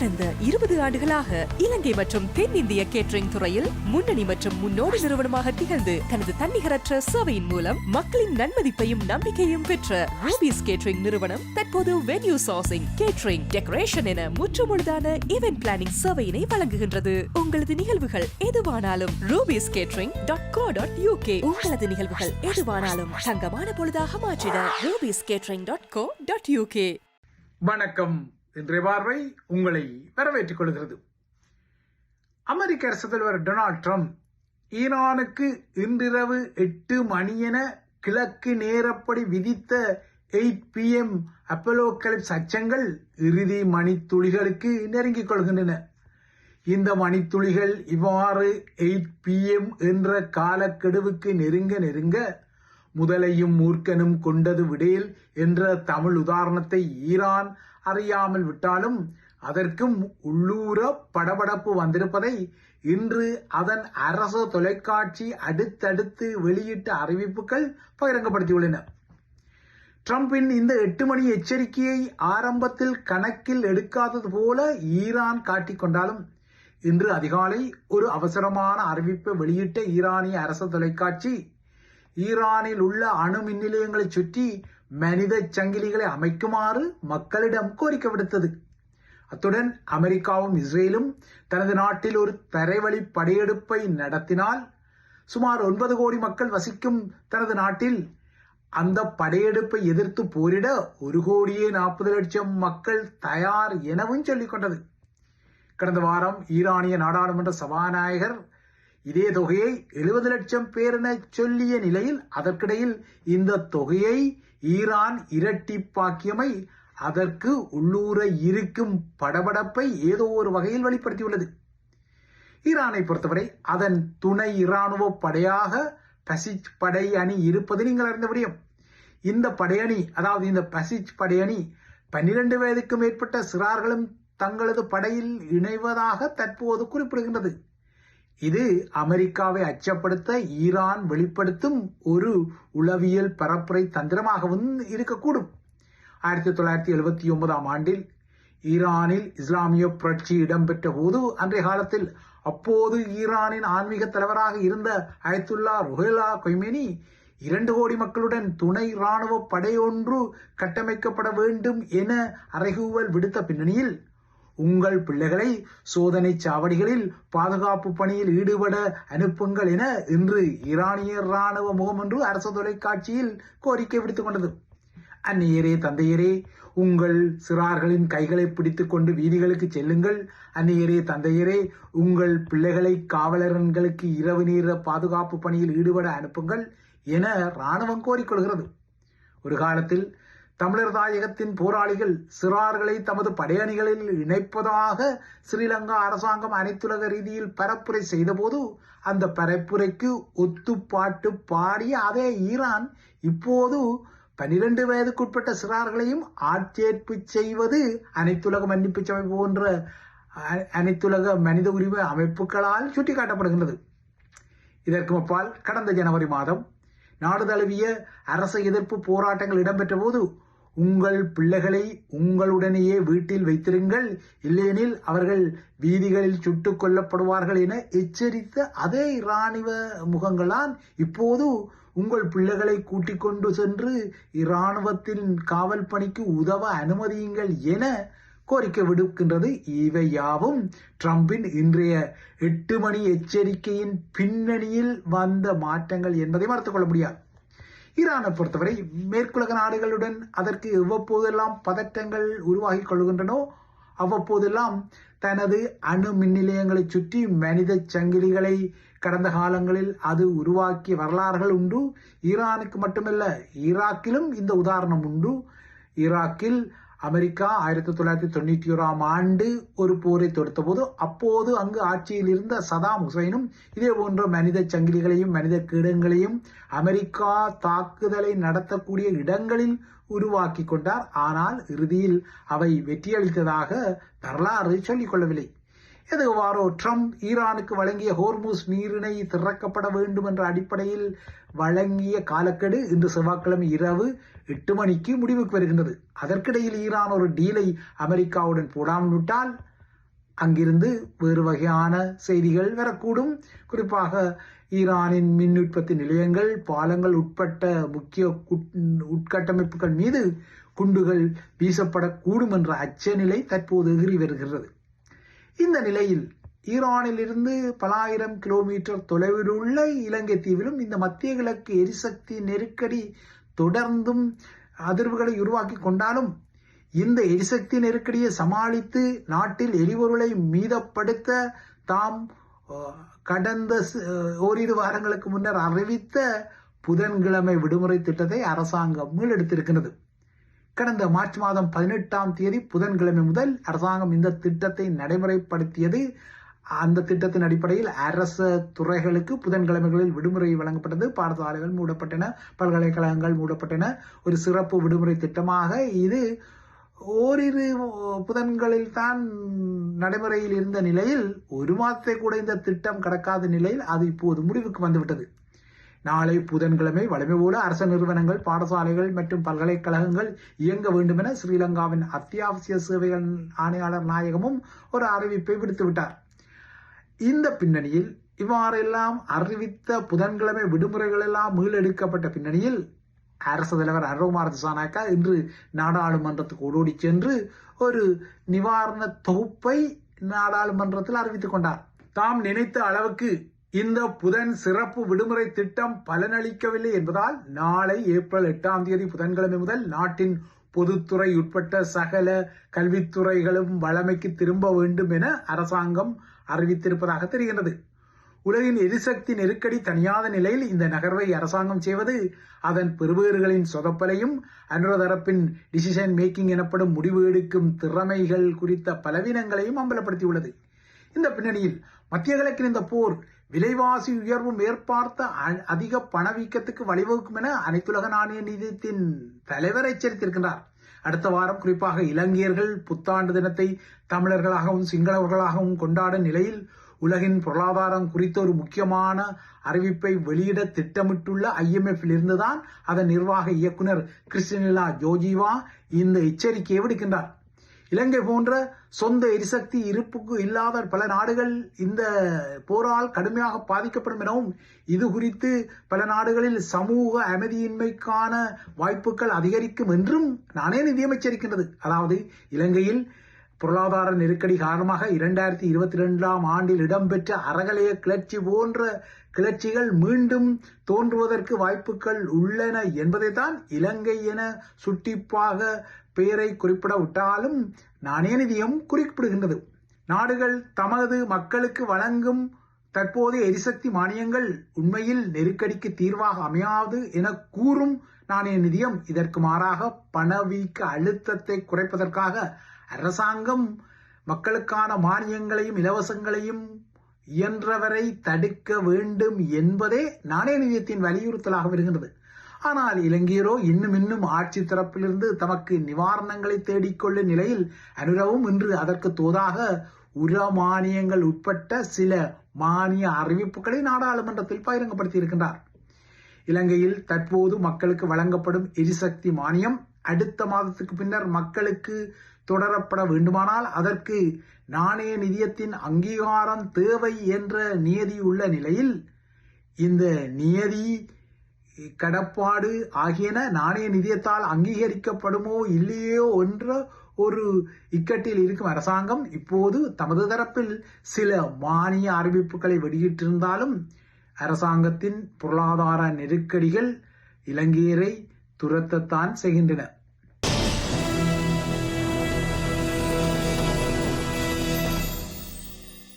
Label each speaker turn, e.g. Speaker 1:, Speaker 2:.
Speaker 1: கடந்த 20 ஆண்டுகளாக இலங்கை மற்றும் தென்னிந்திய கேட்டரிங் துறையில் முன்னணி மற்றும் முன்னோடி நிறுவனமாக திகழ்ந்து தனது தன்னிகரற்ற சேவையின் மூலம் மக்களின் நன்மதிப்பையும் நம்பிக்கையும் பெற்ற ரூபீஸ் கேட்டரிங் நிறுவனம் தற்போது வென்யூ சோர்சிங், கேட்டரிங், டெக்கரேஷன் என முற்றுமுழுதான ஈவென்ட் பிளானிங் சேவையினை வழங்குகின்றது. உங்களது நிகழ்வுகள் எதுவானாலும் rubiescatering.co.uk உங்களது நிகழ்வுகள் எதுவானாலும் தங்கமான பொழுதாக மாற்றிட rubiescatering.co.uk.
Speaker 2: வணக்கம். இன்றைய பார்வை உங்களை வரவேற்றுக் கொள்கிறது. அமெரிக்க அரசு தலைவர் டொனால்ட் ட்ரம்ப் ஈரானுக்கு இன்றிரவு 8 மணியென கிழக்கு நேரப்படி விதித்த 8 PM அப்போலோகலிப்ஸ் அச்சங்கள் இறுதி மணித்துளிகளுக்கு நெருங்கிக் கொள்கின்றன. இந்த மணித்துளிகள் இவ்வாறு 8 PM என்ற காலக்கெடுவுக்கு நெருங்க முதலையும் மூர்க்கனும் கொண்டது விடேல் என்ற தமிழ் உதாரணத்தை ஈரான் அறியாமல் விட்டாலும் அதற்கும் உள்ளூர படபடப்பு வந்திருப்பதை இன்று அதன் அரசு தொலைக்காட்சி அடுத்தடுத்து வெளியிட்ட அறிவிப்புகள் பகிரங்கப்படுத்தியுள்ளன. ட்ரம்பின் இந்த 8 மணி எச்சரிக்கையை ஆரம்பத்தில் கணக்கில் எடுக்காதது போல ஈரான் காட்டிக்கொண்டாலும் இன்று அதிகாலை ஒரு அவசரமான அறிவிப்பை வெளியிட்ட ஈரானிய அரசு தொலைக்காட்சி ஈரானில் உள்ள அணு மின் நிலையங்களை சுற்றி மனித சங்கிலிகளை அமைக்குமாறு மக்களிடம் கோரிக்கை விடுத்தது. அத்துடன் அமெரிக்காவும் இஸ்ரேலும் தனது நாட்டில் ஒரு தரைவழி படையெடுப்பை நடத்தினால் சுமார் 9 கோடி மக்கள் வசிக்கும் தனது நாட்டில் அந்த படையெடுப்பை எதிர்த்து போரிட 1,40,00,000 மக்கள் தயார் எனவும் சொல்லிக் கொண்டது. கடந்த வாரம் ஈரானிய நாடாளுமன்ற சபாநாயகர் இதே தொகையை 70 லட்சம் பேர் என சொல்லிய நிலையில் அதற்கிடையில் இந்த தொகையை ஈரான் இரட்டிப்பாக்கியமை அதற்கு உள்ளூர இருக்கும் படபடப்பை ஏதோ ஒரு வகையில் வெளிப்படுத்தியுள்ளது. ஈரானை பொறுத்தவரை அதன் துணை இராணுவ படையாக பசிச் படை அணி இருப்பது நீங்கள் அறிந்த விடயம். இந்த படையணி, அதாவது இந்த பசிச் படையணி 12 வயதுக்கு மேற்பட்ட சிறார்களும் தங்களது படையில் இணைவதாக தற்போது குறிப்பிடுகின்றது. இது அமெரிக்காவை அச்சப்படுத்த ஈரான் வெளிப்படுத்தும் ஒரு உளவியல் பரப்புரை தந்திரமாகவும் இருக்கக்கூடும். 1979 ஆண்டில் ஈரானில் இஸ்லாமிய புரட்சி இடம்பெற்ற போது அன்றைய காலத்தில் அப்போது ஈரானின் ஆன்மீக தலைவராக இருந்த அயத்துல்லா ருஹல்லா கொய்மேனி 2 கோடி மக்களுடன் துணை இராணுவ படையொன்று கட்டமைக்கப்பட வேண்டும் என அறைகூவல் விடுத்த பின்னணியில் உங்கள் பிள்ளைகளை சோதனை சாவடிகளில் பாதுகாப்பு பணியில் ஈடுபட அனுப்புங்கள் என இன்று ஈரானிய இராணுவ முகம் ஒன்று அரசு தொலைக்காட்சியில் கோரிக்கை விடுத்துக் கொண்டது. அந்நியரே தந்தையரே, உங்கள் சிறார்களின் கைகளை பிடித்துக் கொண்டு வீதிகளுக்கு செல்லுங்கள். அந்நியரே தந்தையரே, உங்கள் பிள்ளைகளை காவலர்களுக்கு இரவு நேர பாதுகாப்பு பணியில் ஈடுபட அனுப்புங்கள் என இராணுவம் கோரிக்கொள்கிறது. ஒரு காலத்தில் தமிழர் தாயகத்தின் போராளிகள் சிறார்களை தமது படையணிகளில் இணைப்பதாக ஸ்ரீலங்கா அரசாங்கம் அனைத்துலக ரீதியில் பரப்புரை செய்தபோது அந்த பரப்புரைக்கு ஒத்துப்பாட்டு பாடிய அதே ஈரான் இப்போது 12 வயதுக்குட்பட்ட சிறார்களையும் ஆட்சேர்ப்பு செய்வது அனைத்துலக மன்னிப்பு சபை போன்ற அனைத்துலக மனித உரிமை அமைப்புகளால் சுட்டிக்காட்டப்படுகின்றது. இதற்கு அப்பால் கடந்த ஜனவரி மாதம் நாடு தழுவிய அரசு எதிர்ப்பு போராட்டங்கள் இடம்பெற்ற போது உங்கள் பிள்ளைகளை உங்களுடனேயே வீட்டில் வைத்திருங்கள், இல்லையெனில் அவர்கள் வீதிகளில் சுட்டுக் கொல்லப்படுவார்கள் என எச்சரித்த அதே இராணுவ முகங்களால் இப்போது உங்கள் பிள்ளைகளை கூட்டிக் கொண்டு சென்று இராணுவத்தின் காவல் பணிக்கு உதவ அனுமதியுங்கள் என கோரிக்கை விடுக்கின்றது. இவை யாவும் ட்ரம்பின் இன்றைய 8 மணி எச்சரிக்கையின் பின்னணியில் வந்த மாற்றங்கள் என்பதை மறுத்துக் கொள்ள முடியாது. ஈரானை பொறுத்தவரை மேற்குலக நாடுகளுடன் அதற்கு எவ்வப்போதெல்லாம் பதற்றங்கள் உருவாகிக் கொள்கின்றனோ அவ்வப்போதெல்லாம் தனது அணு மின் நிலையங்களை சுற்றி மனித சங்கிலிகளை கடந்த காலங்களில் அது உருவாக்கிய வரலாறுகள் உண்டு. ஈரானுக்கு மட்டுமல்ல, ஈராக்கிலும் இந்த உதாரணம் உண்டு. ஈராக்கில் அமெரிக்கா 1991 ஆண்டு ஒரு போரை தொடுத்த போது அப்போது அங்கு ஆட்சியில் இருந்த சதாம் ஹுசைனும் இதே போன்ற மனித சங்கிலிகளையும் மனித கீடங்களையும் அமெரிக்கா தாக்குதலை நடத்தக்கூடிய இடங்களில் உருவாக்கி கொண்டார். ஆனால் இறுதியில் அவை வெற்றியளித்ததாக வரலாறு சொல்லிக் கொள்ளவில்லை. எதுவாரோ ட்ரம்ப் ஈரானுக்கு வழங்கிய ஹோர்முஸ் நீரிணை திறக்கப்பட வேண்டும் என்ற அடிப்படையில் வழங்கிய காலக்கெடு இன்று செவ்வாய்க்கிழமை இரவு 8 மணிக்கு முடிவுக்கு வருகின்றது. அதற்கிடையில் ஈரான் ஒரு டீலை அமெரிக்காவுடன் போடாமல் விட்டால் அங்கிருந்து வேறு வகையான செய்திகள் வரக்கூடும். குறிப்பாக ஈரானின் மின் உற்பத்தி நிலையங்கள், பாலங்கள் உட்பட்ட முக்கிய உட்கட்டமைப்புகள் மீது குண்டுகள் வீசப்படக்கூடும் என்ற அச்சநிலை தற்போது எகிரி வருகிறது. இந்த நிலையில் ஈரானில் இருந்து பல ஆயிரம் கிலோமீட்டர் தொலைவில் உள்ள இலங்கை தீவிலும் இந்த மத்திய கிழக்கு எரிசக்தி நெருக்கடி தொடர்ந்தும் அதிர்வுகளை உருவாக்கி கொண்டாலும் இந்த எரிசக்தி நெருக்கடியை சமாளித்து நாட்டில் எரிபொருளை மீதப்படுத்த தாம் கடந்த ஓரிரு வாரங்களுக்கு முன்னர் அறிவித்த புதன்கிழமை விடுமுறை திட்டத்தை அரசாங்கம் மீளெடுத்திருக்கிறது. கடந்த மார்ச் மாதம் 18ஆம் தேதி புதன்கிழமை முதல் அரசாங்கம் இந்த திட்டத்தை நடைமுறைப்படுத்தியது. அந்த திட்டத்தின் அடிப்படையில் அரச துறைகளுக்கு புதன்கிழமைகளில் விடுமுறை வழங்கப்பட்டது. பாடசாலைகள் மூடப்பட்டன, பல்கலைக்கழகங்கள் மூடப்பட்டன. ஒரு சிறப்பு விடுமுறை திட்டமாக இது ஓரிரு புதன்களில் தான் நடைமுறையில் இருந்த நிலையில் ஒரு மாதத்தை கூட இந்த திட்டம் கடக்காத நிலையில் அது இப்போது முடிவுக்கு வந்துவிட்டது. நாளை புதன்கிழமை வழமை போல அரச நிறுவனங்கள், பாடசாலைகள் மற்றும் பல்கலைக்கழகங்கள் இயங்க வேண்டும் என ஸ்ரீலங்காவின் அத்தியாவசிய சேவைகள் ஆணையாளர் நாயகமும் ஒரு அறிவிப்பை விடுத்துவிட்டார். இந்த பின்னணியில் இவ்வாறெல்லாம் அறிவித்த புதன்கிழமை விடுமுறைகள் எல்லாம் மீளெடுக்கப்பட்ட பின்னணியில் அரசு தலைவர் அனுரகுமார திசாநாயக்கா இன்று நாடாளுமன்றத்துக்கு ஓடோடி சென்று ஒரு நிவாரண தொகுப்பை நாடாளுமன்றத்தில் அறிவித்துக் கொண்டார். தாம் நினைத்த அளவுக்கு இந்த புதன் சிறப்பு விடுமுறை திட்டம் பலனளிக்கவில்லை என்பதால் நாளை ஏப்ரல் 8ஆம் தேதி புதன்கிழமை முதல் நாட்டின் பொதுத்துறை உட்பட்ட சகல கல்வித்துறைகளும் வழமைக்கு திரும்ப வேண்டும் என அரசாங்கம் அறிவித்திருப்பதாக தெரிகிறது. உலகின் எரிசக்தி நெருக்கடி தனியாத நிலையில் இந்த நகர்வை அரசாங்கம் செய்வது அதன் பெறுபேறுகளின் சொதப்பலையும் அனுர தரப்பின் டிசிஷன் மேக்கிங் எனப்படும் முடிவு எடுக்கும் திறமைகள் குறித்த பலவீனங்களையும் அம்பலப்படுத்தியுள்ளது. இந்த பின்னணியில் மத்திய கிழக்கின் இந்த போர் விலைவாசி உயர்வும் ஏற்பார்த்த அதிக பணவீக்கத்துக்கு வழிவகுக்கும் என அனைத்துலக நாணய நிதியத்தின் தலைவர் எச்சரித்திருக்கிறார். அடுத்த வாரம் குறிப்பாக இலங்கையர்கள் புத்தாண்டு தினத்தை தமிழர்களாகவும் சிங்களவர்களாகவும் கொண்டாடும் நிலையில் உலகின் பொருளாதாரம் குறித்த ஒரு முக்கியமான அறிவிப்பை வெளியிட திட்டமிட்டுள்ள IMF இருந்துதான் அதன் நிர்வாக இயக்குனர் கிறிஸ்டினிலா ஜோர்ஜிவா இந்த எச்சரிக்கையை விடுக்கின்றார். இலங்கை போன்ற சொந்த எரிசக்தி இருப்புக்கு இல்லாத பல நாடுகள் இந்த போரால் கடுமையாக பாதிக்கப்படும் எனவும் இது குறித்து பல நாடுகளில் சமூக அமைதியின்மைக்கான வாய்ப்புகள் அதிகரிக்கும் என்றும் நாணய நிதியம் எச்சரிக்கின்றது. அதாவது இலங்கையில் பொருளாதார நெருக்கடி காரணமாக 2022ஆம் ஆண்டில் இடம்பெற்ற அறகலைய கிளர்ச்சி போன்ற கிளர்ச்சிகள் மீண்டும் தோன்றுவதற்கு வாய்ப்புகள் உள்ளன என்பதைத்தான் இலங்கை என சுட்டிப்பாக பெயரை குறிப்பிட விட்டாலும் நாணய நிதியம் குறிப்பிடுகின்றது. நாடுகள் தமது மக்களுக்கு வழங்கும் தற்போதைய எரிசக்தி மானியங்கள் உண்மையில் நெருக்கடிக்கு தீர்வாக அமையாது என கூறும் நாணய நிதியம் இதற்கு மாறாக பணவீக்க அழுத்தத்தை குறைப்பதற்காக அரசாங்கம் மக்களுக்கான மானியங்களையும் இலவசங்களையும் இயன்றவரை தடுக்க வேண்டும் என்பதே நாணய நிதியத்தின் வலியுறுத்தலாக வருகின்றது. ஆனால் இலங்கையரோ இன்னும் ஆட்சி தரப்பிலிருந்து தமக்கு நிவாரணங்களை தேடிக்கொள்ளும் நிலையில் அனுரவும் இன்று அதற்கு தோதாக உர மானியங்கள் உட்பட்ட சில மானிய அறிவிப்புகளை நாடாளுமன்றத்தில் பகிரங்கப்படுத்தி இருக்கின்றார். இலங்கையில் தற்போது மக்களுக்கு வழங்கப்படும் எரிசக்தி மானியம் அடுத்த மாதத்துக்கு பின்னர் மக்களுக்கு தொடரப்பட வேண்டுமானால் அதற்கு நாணய நிதியத்தின் அங்கீகாரம் தேவை என்ற நியதி உள்ள நிலையில் இந்த நியதி கடப்பாடு ஆகியன நாணய நிதியத்தால் அங்கீகரிக்கப்படுமோ இல்லையோ என்ற ஒரு இக்கட்டில் இருக்கும் அரசாங்கம் இப்போது தமது தரப்பில் சில மானிய அறிவிப்புகளை வெளியிட்டிருந்தாலும் அரசாங்கத்தின் பொருளாதார நெருக்கடிகள் இலங்கையரை துரத்தத்தான் செய்கின்றன.